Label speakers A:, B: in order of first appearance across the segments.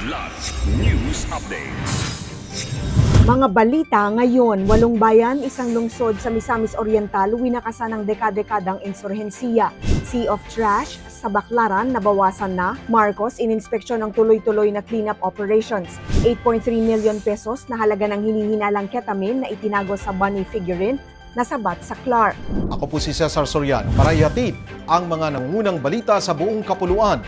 A: Kidlat News Updates.
B: Mga balita ngayon, 8 bayan, isang lungsod sa Misamis Oriental, winakasan ng dekada-dekadang insurhensiya. Sea of Trash sa Baclaran, nabawasan na. Marcos, ininspeksyon ng tuloy-tuloy na cleanup operations. 8.3 million pesos na halaga ng hinihinalang ketamine na itinago sa bunny figurine na sabat sa Clark.
C: Ako po si Cesar Soriano para ihatid ang mga nangungunang balita sa buong kapuluan.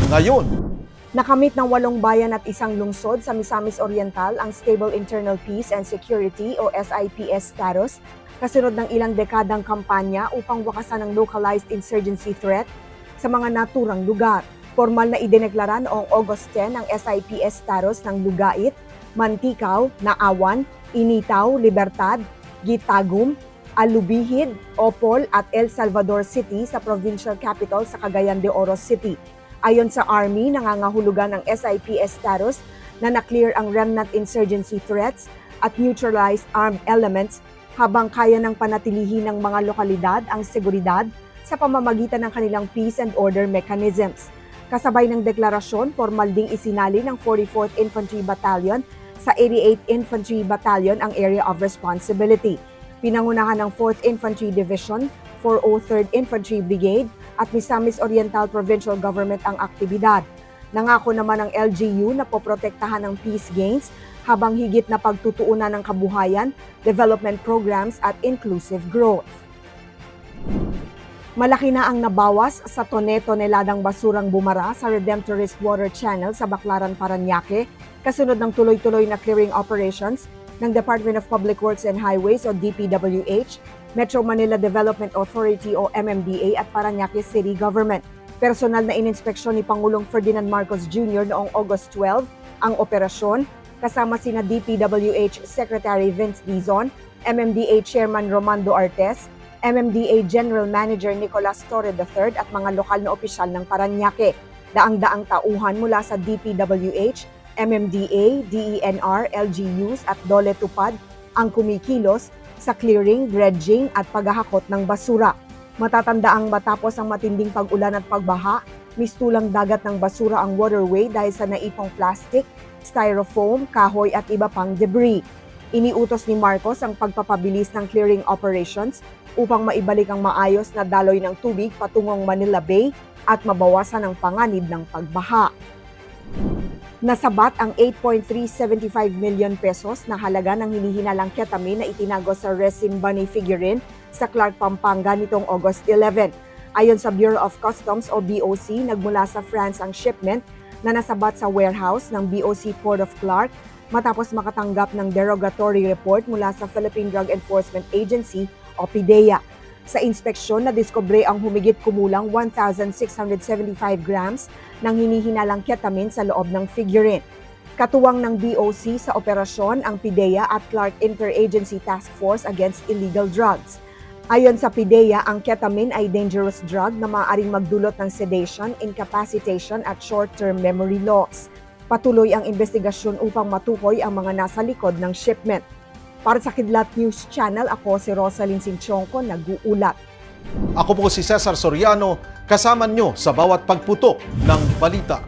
C: Ngayon,
B: Nakamit ng 8 bayan at isang lungsod sa Misamis Oriental ang Stable Internal Peace and Security o SIPS status kasunod ng ilang dekadang kampanya upang wakasan ang localized insurgency threat sa mga naturang lugar. Formal na idineklara noong August 10 ang SIPS status ng Lugait, Mantikau, Naawan, Initaw, Libertad, Gitagum, Alubihid, Opol at El Salvador City sa provincial capital sa Cagayan de Oro City. Ayon sa Army, nangangahulugan ng SIPS status na na-clear ang remnant insurgency threats at neutralized armed elements habang kaya ng panatilihin ng mga lokalidad ang seguridad sa pamamagitan ng kanilang peace and order mechanisms. Kasabay ng deklarasyon, formal ding isinali ng 44th Infantry Battalion sa 88th Infantry Battalion ang area of responsibility. Pinangunahan ng 4th Infantry Division, 403rd Infantry Brigade at Misamis Oriental Provincial Government ang aktibidad. Nangako naman ang LGU na poprotektahan ng peace gains habang higit na pagtutuunan ng kabuhayan, development programs at inclusive growth. Malaki na ang nabawas sa tone-toneladang basurang bumara sa Redemptorist Water Channel sa Baclaran, Parañaque, kasunod ng tuloy-tuloy na clearing operations ng Department of Public Works and Highways o DPWH, Metro Manila Development Authority o MMDA at Parañaque City Government. Personal na ininspeksyon ni Pangulong Ferdinand Marcos Jr. noong August 12 ang operasyon kasama sina DPWH Secretary Vince Dizon, MMDA Chairman Romando Artes, MMDA General Manager Nicolas Torre III at mga lokal na opisyal ng Parañaque. Daang-daang tauhan mula sa DPWH, MMDA, DENR, LGUs at Dole Tupad ang kumikilos sa clearing, dredging at paghahakot ng basura. Matatandaang matapos ang matinding pag-ulan at pagbaha, mistulang dagat ng basura ang waterway dahil sa naipong plastic, styrofoam, kahoy at iba pang debris. Iniutos ni Marcos ang pagpapabilis ng clearing operations upang maibalik ang maayos na daloy ng tubig patungong Manila Bay at mabawasan ang panganib ng pagbaha. Nasabat ang 8.375 million pesos na halaga ng hinihinalang ketamine na itinago sa resin bunny figurine sa Clark, Pampanga nitong August 11. Ayon sa Bureau of Customs o BOC, nagmula sa France ang shipment na nasabat sa warehouse ng BOC Port of Clark matapos makatanggap ng derogatory report mula sa Philippine Drug Enforcement Agency o PDEA. Sa inspeksyon, nadiskubre ang humigit kumulang 1,675 grams ng hinihinalang ketamine sa loob ng figurine. Katuwang ng BOC sa operasyon ang PDEA at Clark Interagency Task Force Against Illegal Drugs. Ayon sa PDEA, ang ketamine ay dangerous drug na maaaring magdulot ng sedation, incapacitation at short-term memory loss. Patuloy ang investigasyon upang matukoy ang mga nasa likod ng shipment. Para sa Kidlat News Channel, ako si Rosalyn Sinchonco, nag-uulat.
C: ako po si Cesar Soriano, kasama nyo sa bawat pagputok ng balita.